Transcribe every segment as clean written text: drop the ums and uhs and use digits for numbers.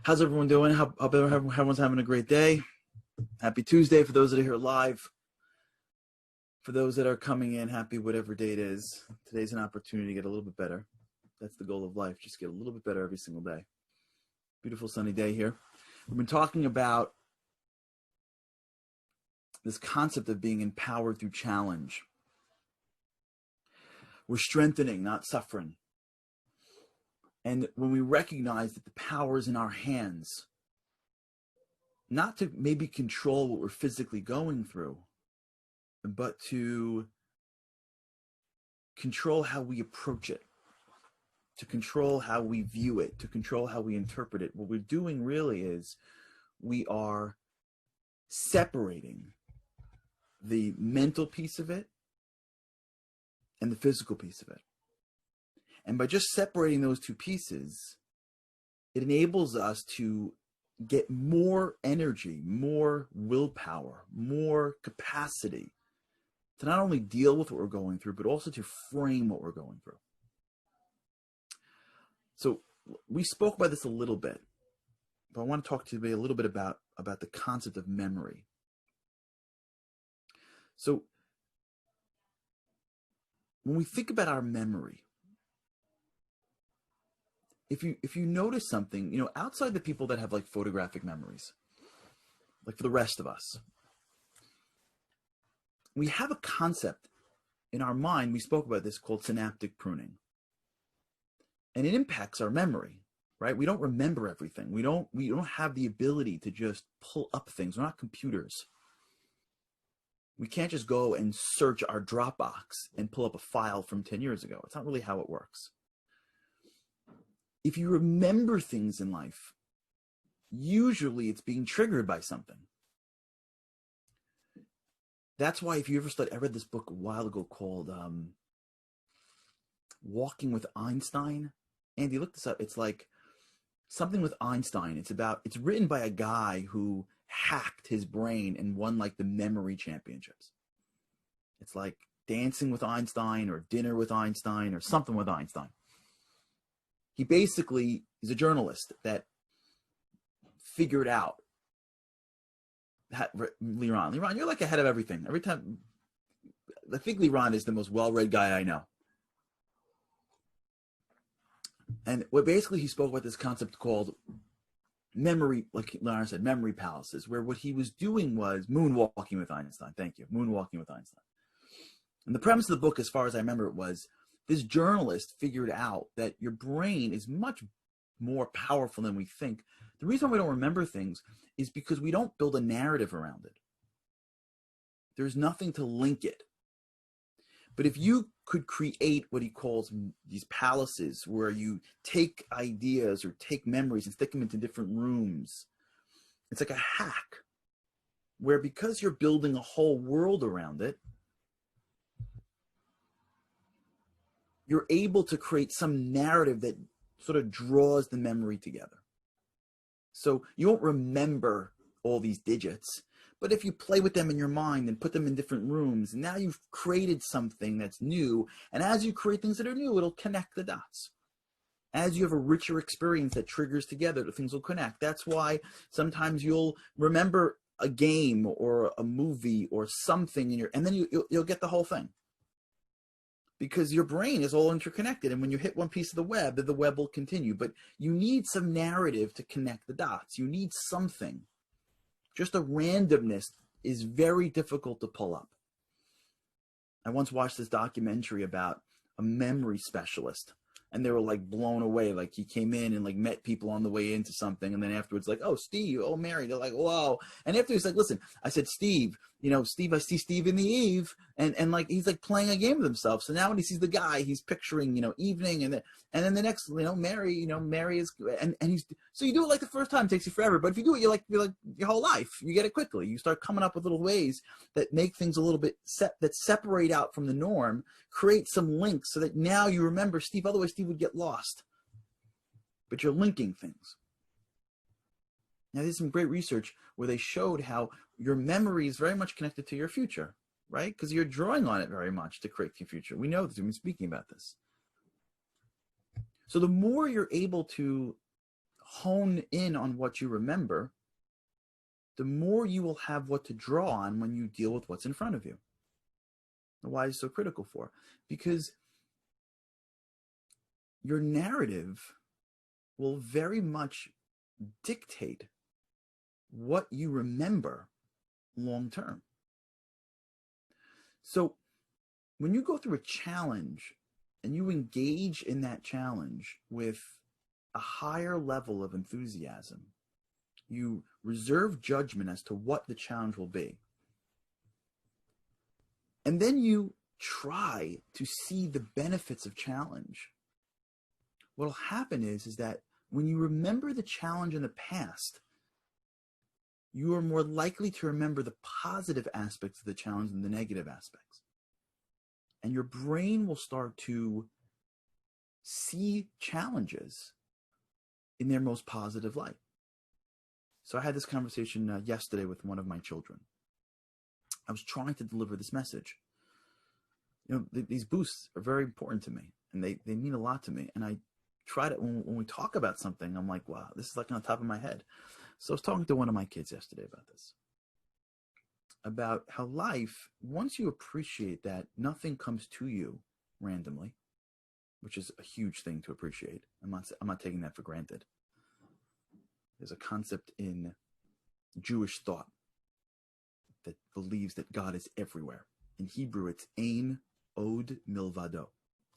How's everyone doing? Hope everyone's having a great day. Happy Tuesday for those that are here live. For those that are coming in, happy whatever day it is. Today's an opportunity to get a little bit better. That's the goal of life, just get a little bit better every single day. Beautiful sunny day here. We've been talking about this concept of being empowered through challenge. We're strengthening, not suffering. And when we recognize that the power is in our hands, not to maybe control what we're physically going through, but to control how we approach it, to control how we view it, to control how we interpret it. What we're doing really is we are separating the mental piece of it and the physical piece of it. And by just separating those two pieces, it enables us to get more energy, more willpower, more capacity to not only deal with what we're going through, but also to frame what we're going through. So we spoke about this a little bit, but I want to talk to you a little bit about the concept of memory. So when we think about our memory, if you notice something, outside the people that have like photographic memories, like for the rest of us, we have a concept in our mind, we spoke about this, called synaptic pruning. And it impacts our memory, right? We don't remember everything. We don't have the ability to just pull up things. We're not computers. We can't just go and search our Dropbox and pull up a file from 10 years ago. It's not really how it works. If you remember things in life, usually it's being triggered by something. That's why if you ever I read this book a while ago called Walking with Einstein. Andy, look this up. It's like something with Einstein. It's written by a guy who hacked his brain and won like the memory championships. It's like Dancing with Einstein or Dinner with Einstein or something with Einstein. He basically is a journalist that figured out Liran, you're like ahead of everything. Every time, I think Liran is the most well-read guy I know. And what basically he spoke about this concept called memory, like Liran said, memory palaces, where what he was doing was moonwalking with Einstein. Thank you. Moonwalking with Einstein. And the premise of the book, as far as I remember it, was this journalist figured out that your brain is much more powerful than we think. The reason we don't remember things is because we don't build a narrative around it. There's nothing to link it. But if you could create what he calls these palaces, where you take ideas or take memories and stick them into different rooms, it's like a hack, where because you're building a whole world around it, you're able to create some narrative that sort of draws the memory together. So you won't remember all these digits, but if you play with them in your mind and put them in different rooms, now you've created something that's new. And as you create things that are new, it'll connect the dots. As you have a richer experience that triggers together, the things will connect. That's why sometimes you'll remember a game or a movie or something and then you'll get the whole thing. Because your brain is all interconnected. And when you hit one piece of the web will continue. But you need some narrative to connect the dots. You need something. Just a randomness is very difficult to pull up. I once watched this documentary about a memory specialist. And they were like blown away. Like he came in and like met people on the way into something. And then afterwards, like, oh, Steve, oh, Mary. They're like, whoa. And after he's like, listen, I said, Steve, Steve, I see Steve in the Eve. And like, he's like playing a game with himself. So now when he sees the guy, he's picturing, evening. And then the next, Mary, Mary is, and he's, so you do it like the first time, it takes you forever. But if you do it, you're like your whole life, you get it quickly. You start coming up with little ways that make things a little bit that separate out from the norm, create some links so that now you remember Steve. Otherwise, Steve would get lost. But you're linking things. Now, there's some great research where they showed how your memory is very much connected to your future, right? Because you're drawing on it very much to create your future. We know this. We've been speaking about this. So the more you're able to hone in on what you remember, the more you will have what to draw on when you deal with what's in front of you. Why is it so critical for? Because your narrative will very much dictate what you remember long term. So when you go through a challenge and you engage in that challenge with a higher level of enthusiasm, you reserve judgment as to what the challenge will be. And then you try to see the benefits of challenge. What will happen is that when you remember the challenge in the past, you are more likely to remember the positive aspects of the challenge than the negative aspects. And your brain will start to see challenges in their most positive light. So I had this conversation yesterday with one of my children. I was trying to deliver this message. These boosts are very important to me, and they mean a lot to me. And I try to, when we talk about something, I'm like, wow, this is like on top of my head. So I was talking to one of my kids yesterday about this, about how life, once you appreciate that nothing comes to you randomly, which is a huge thing to appreciate. I'm not taking that for granted. There's a concept in Jewish thought that believes that God is everywhere. In Hebrew, it's Ein Od Milvado.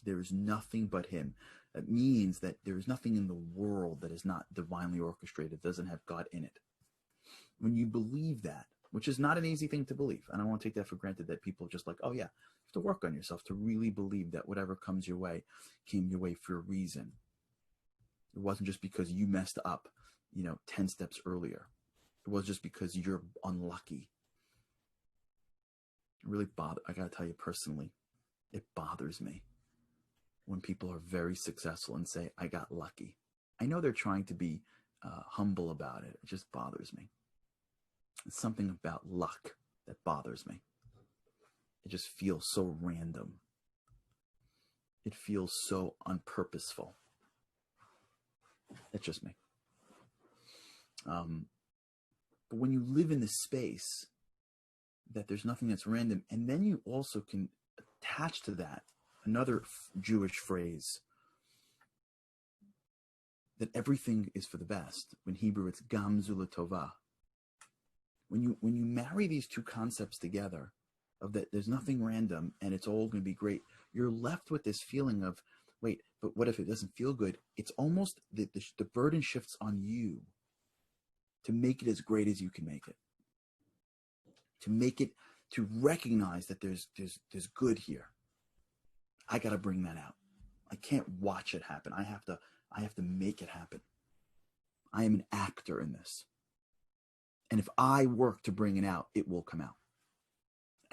There is nothing but him. That means that there is nothing in the world that is not divinely orchestrated, doesn't have God in it. When you believe that, which is not an easy thing to believe, and I don't want to take that for granted, that people just like, oh yeah, you have to work on yourself to really believe that whatever comes your way came your way for a reason. It wasn't just because you messed up 10 steps earlier. It was just because you're unlucky. It really I gotta tell you personally, it bothers me when people are very successful and say, I got lucky. I know they're trying to be humble about it. It just bothers me. It's something about luck that bothers me. It just feels so random. It feels so unpurposeful. That's just me. But when you live in the space that there's nothing that's random, and then you also can attach to that another Jewish phrase that everything is for the best. In Hebrew, it's gam zu l'tova. When you marry these two concepts together, of that there's nothing random and it's all going to be great, you're left with this feeling of, wait, but what if it doesn't feel good? It's almost the burden shifts on you to make it as great as you can make it, to make it, to recognize that there's good here. I got to bring that out. I can't watch it happen. I have to make it happen. I am an actor in this. And if I work to bring it out, it will come out.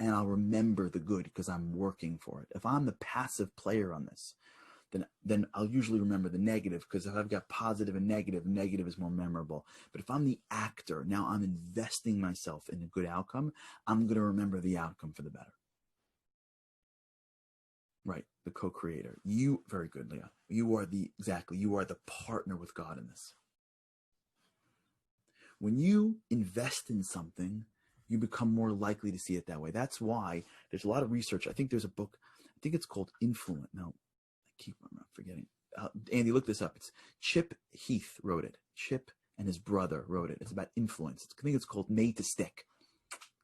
And I'll remember the good because I'm working for it. If I'm the passive player on this, then I'll usually remember the negative, because if I've got positive and negative is more memorable. But if I'm the actor, now I'm investing myself in a good outcome, I'm going to remember the outcome for the better. Right, the co-creator. You, very good, Leah. You are the partner with God in this. When you invest in something, you become more likely to see it that way. That's why there's a lot of research. I think there's a book, I think it's called Influence. No, I'm forgetting. Andy, look this up. It's Chip Heath wrote it. Chip and his brother wrote it. It's about influence. I think it's called Made to Stick.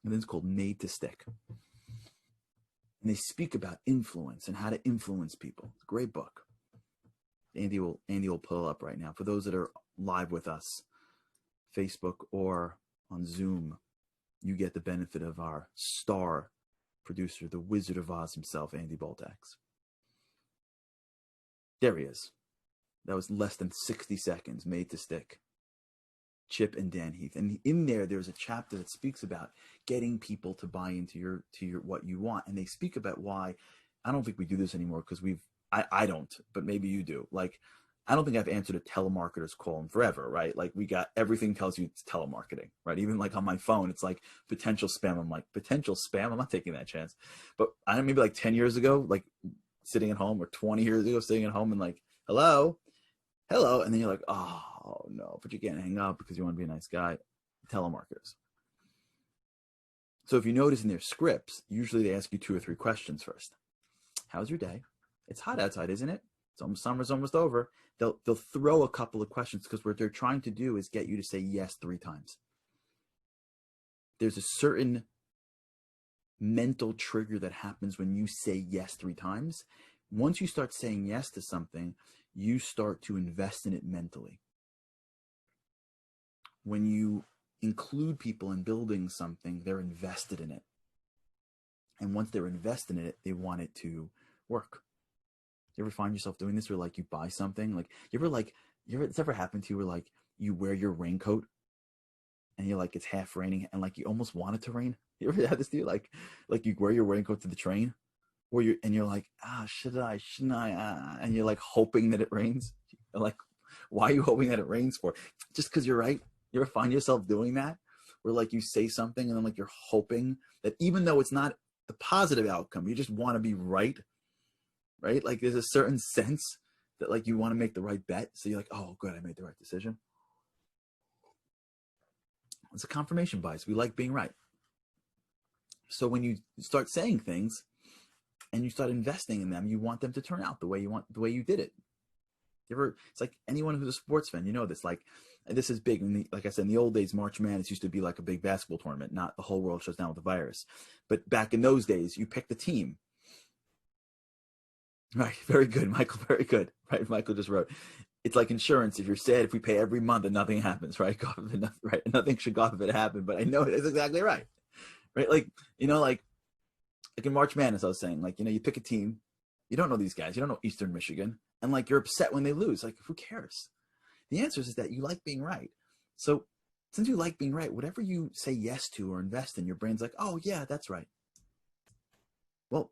And then it's called Made to Stick. And they speak about influence and how to influence people. It's a great book. Andy will pull it up right now. For those that are live with us, Facebook or on Zoom, you get the benefit of our star producer, the Wizard of Oz himself, Andy Boltax. There he is. That was less than 60 seconds, Made to Stick. Chip and Dan Heath. And in there's a chapter that speaks about getting people to buy into your what you want. And they speak about why, I don't think we do this anymore, because I don't, but maybe you do. Like, I don't think I've answered a telemarketer's call in forever, right? Like, we got, everything tells you it's telemarketing, right? Even like on my phone, it's like potential spam. I'm like, potential spam? I'm not taking that chance. But I maybe like 10 years ago, like sitting at home, or 20 years ago sitting at home and like, hello. And then you're like, oh, oh no, but you can't hang up because you want to be a nice guy. Telemarketers. So if you notice in their scripts, usually they ask you 2 or 3 questions first. How's your day? It's hot outside, isn't it? Summer's almost over. They'll throw a couple of questions because what they're trying to do is get you to say yes 3 times. There's a certain mental trigger that happens when you say yes 3 times. Once you start saying yes to something, you start to invest in it mentally. When you include people in building something, they're invested in it. And once they're invested in it, they want it to work. You ever find yourself doing this where like you buy something? Like it's ever happened to you where like you wear your raincoat and you're like, it's half raining and like you almost want it to rain? You ever had this to you? Like you wear your raincoat to the train and you're like, shouldn't I? And you're like hoping that it rains. And like, why are you hoping that it rains for? Just because you're right? You ever find yourself doing that? Where like you say something and then like you're hoping that even though it's not the positive outcome, you just want to be right? Right? Like there's a certain sense that like you want to make the right bet. So you're like, oh, good, I made the right decision. It's a confirmation bias. We like being right. So when you start saying things and you start investing in them, you want them to turn out the way you did it. It's like anyone who's a sports fan, you know this. Like this is big. Like I said, in the old days, March Madness used to be like a big basketball tournament. Not the whole world shuts down with the virus, but back in those days, you picked the team. Right, very good, Michael. Very good. Right, Michael just wrote, it's like insurance. If you're sad, if we pay every month and nothing happens, right? God forbid, nothing, right? Nothing should God forbid happen. But I know that's exactly right. Right, like like in March Madness, I was saying, like you pick a team, you don't know these guys, you don't know Eastern Michigan, and like you're upset when they lose. Like who cares? The answer is that you like being right. So since you like being right, whatever you say yes to or invest in, your brain's like, oh yeah, that's right. Well,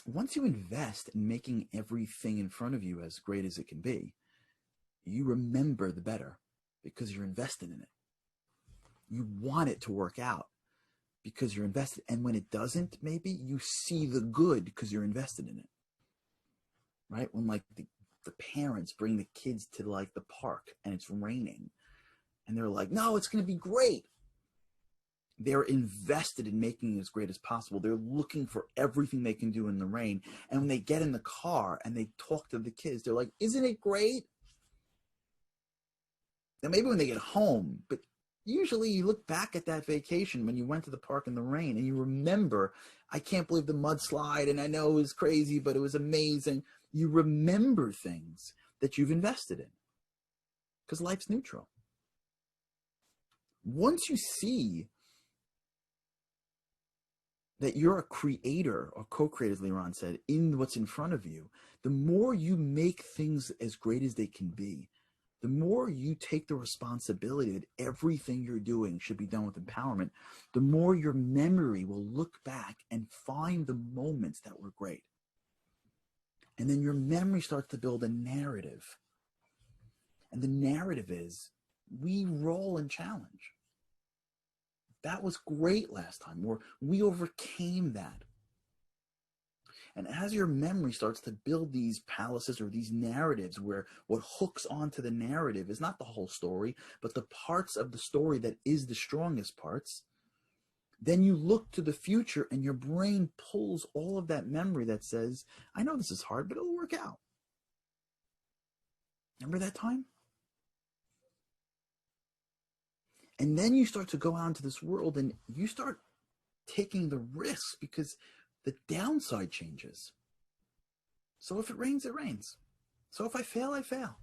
once you invest in making everything in front of you as great as it can be, you remember the better because you're invested in it. You want it to work out because you're invested. And when it doesn't, maybe you see the good because you're invested in it. Right? When like the parents bring the kids to like the park and it's raining and they're like, no, it's going to be great. They're invested in making it as great as possible. They're looking for everything they can do in the rain. And when they get in the car and they talk to the kids, they're like, isn't it great? Now, maybe when they get home, but usually you look back at that vacation when you went to the park in the rain and you remember, I can't believe the mudslide and I know it was crazy, but it was amazing. You remember things that you've invested in because life's neutral. Once you see that you're a creator or co-creator, as Leron said, in what's in front of you, the more you make things as great as they can be, the more you take the responsibility that everything you're doing should be done with empowerment, the more your memory will look back and find the moments that were great. And then your memory starts to build a narrative. And the narrative is, we roll and challenge. That was great last time, or we overcame that. And as your memory starts to build these palaces or these narratives where what hooks onto the narrative is not the whole story, but the parts of the story that is the strongest parts, then you look to the future and your brain pulls all of that memory that says, I know this is hard, but it'll work out. Remember that time? And then you start to go out into this world and you start taking the risks because the downside changes. So if it rains, it rains. So if I fail, I fail.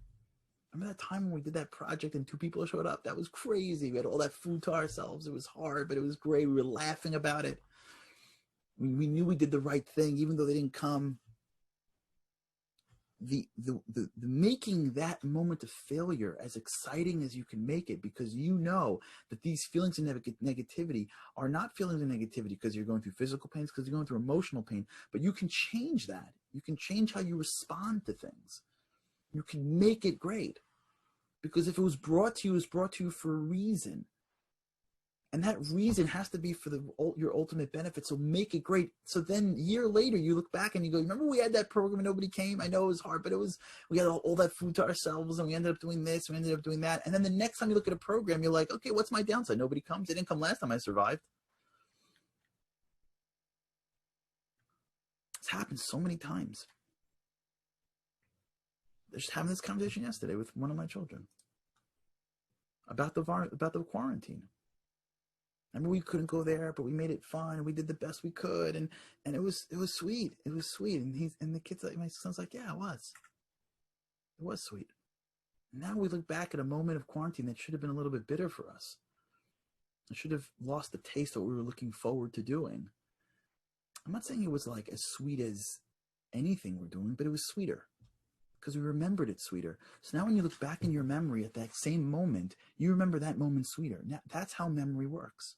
Remember that time when we did that project and 2 people showed up? That was crazy. We had all that food to ourselves. It was hard, but it was great. We were laughing about it. We knew we did the right thing, even though they didn't come. The making that moment of failure as exciting as you can make it, because you know that these feelings of negativity are not feelings of negativity because you're going through physical pain, because you're going through emotional pain, but you can change that. You can change how you respond to things. You can make it great, because if it was brought to you, it was brought to you for a reason. And that reason has to be for your ultimate benefit. So make it great. So then a year later, you look back and you go, remember we had that program and nobody came? I know it was hard, but we had all that food to ourselves and we ended up doing this, we ended up doing that. And then the next time you look at a program, you're like, okay, what's my downside? Nobody comes. They didn't come last time I survived. It's happened so many times. I was just having this conversation yesterday with one of my children about the quarantine. Remember, we couldn't go there, but we made it fun. We did the best we could, and it was sweet. It was sweet, and the kids, like my son's, like, yeah, it was sweet. Now we look back at a moment of quarantine that should have been a little bit bitter for us. I should have lost the taste of what we were looking forward to doing. I'm not saying it was like as sweet as anything we're doing, but it was sweeter because we remembered it sweeter. So now when you look back in your memory at that same moment, you remember that moment sweeter. Now, that's how memory works.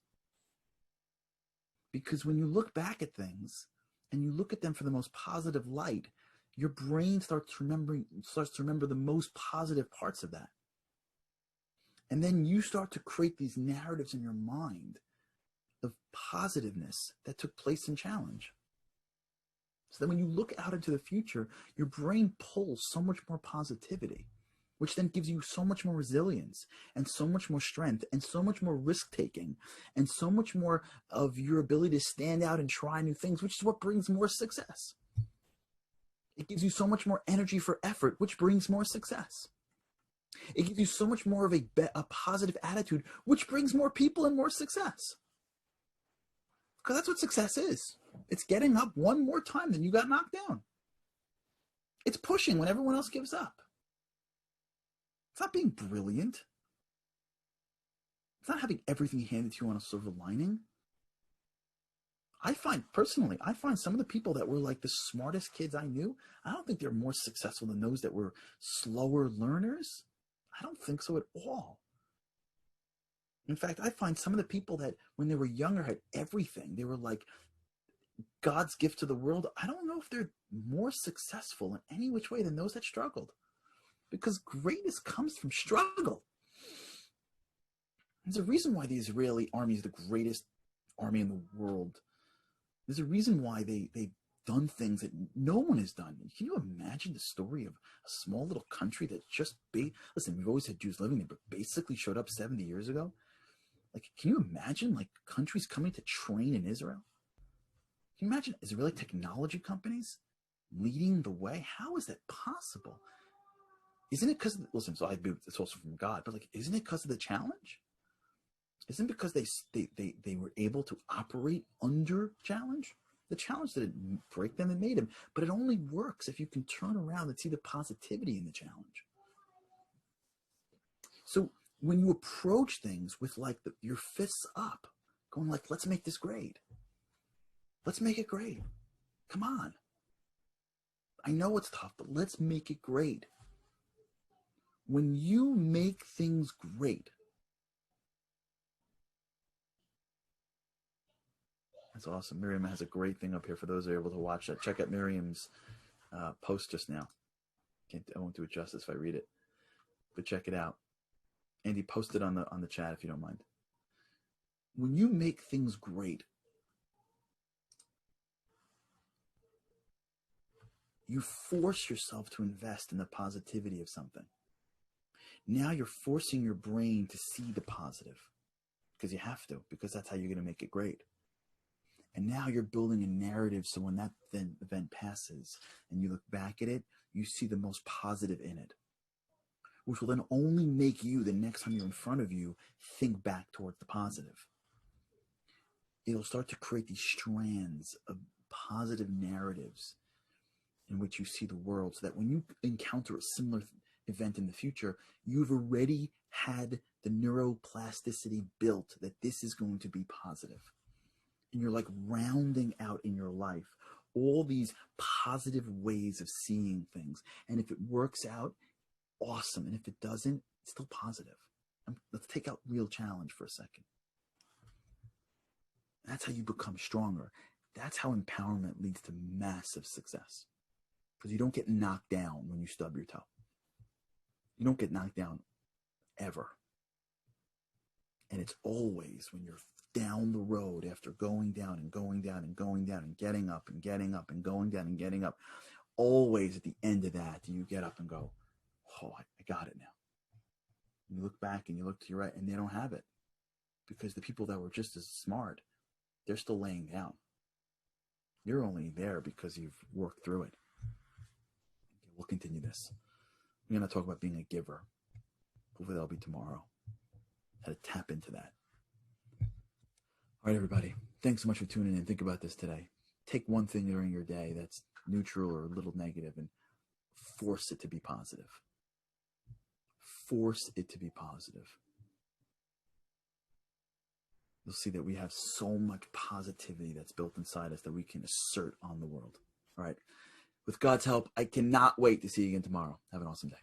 Because when you look back at things and you look at them for the most positive light, your brain starts to remember the most positive parts of that. And then you start to create these narratives in your mind of positiveness that took place in challenge. So that when you look out into the future, your brain pulls so much more positivity, which then gives you so much more resilience and so much more strength and so much more risk-taking and so much more of your ability to stand out and try new things, which is what brings more success. It gives you so much more energy for effort, which brings more success. It gives you so much more of a positive attitude, which brings more people and more success. Because that's what success is. It's getting up one more time than you got knocked down. It's pushing when everyone else gives up. It's not being brilliant. It's not having everything handed to you on a silver lining. I find some of the people that were like the smartest kids I knew, I don't think they're more successful than those that were slower learners. I don't think so at all. In fact, I find some of the people that when they were younger had everything. They were like God's gift to the world. I don't know if they're more successful in any which way than those that struggled. Because greatness comes from struggle. There's a reason why the Israeli army is the greatest army in the world. There's a reason why they've done things that no one has done. Can you imagine the story of a small little country that just listen, we've always had Jews living there, but basically showed up 70 years ago? Like, can you imagine like countries coming to train in Israel? Can you imagine Israeli technology companies leading the way? How is that possible? Isn't it because, listen, so it's also from God, but like, isn't it because of the challenge? Isn't it because they were able to operate under challenge? The challenge didn't break them, it made them. But it only works if you can turn around and see the positivity in the challenge. So when you approach things with like your fists up, going like, let's make this great. Let's make it great. Come on. I know it's tough, but let's make it great. When you make things great, that's awesome. Miriam has a great thing up here for those who are able to watch that. Check out Miriam's post just now. I won't do it justice if I read it, but check it out. Andy, post it on the chat if you don't mind. When you make things great, you force yourself to invest in the positivity of something. Now you're forcing your brain to see the positive because you have to, because that's how you're going to make it great. And now you're building a narrative so when that event passes and you look back at it, you see the most positive in it, which will then only make you, the next time you're in front of you, think back towards the positive. It'll start to create these strands of positive narratives in which you see the world, so that when you encounter a similar event in the future, you've already had the neuroplasticity built that this is going to be positive. And you're like rounding out in your life all these positive ways of seeing things. And if it works out, awesome. And if it doesn't, it's still positive. Let's take out real challenge for a second. That's how you become stronger. That's how empowerment leads to massive success. Because you don't get knocked down when you stub your toe. You don't get knocked down ever. And it's always when you're down the road after going down and going down and going down and getting up and getting up and going down and getting up, always at the end of that, do you get up and go, oh, I got it now. And you look back and you look to your right and they don't have it, because the people that were just as smart, they're still laying down. You're only there because you've worked through it. Okay, we'll continue this. We're going to talk about being a giver. Hopefully that'll be tomorrow. How to tap into that. All right, everybody. Thanks so much for tuning in. Think about this today. Take one thing during your day that's neutral or a little negative and force it to be positive. Force it to be positive. You'll see that we have so much positivity that's built inside us that we can assert on the world. All right. With God's help, I cannot wait to see you again tomorrow. Have an awesome day.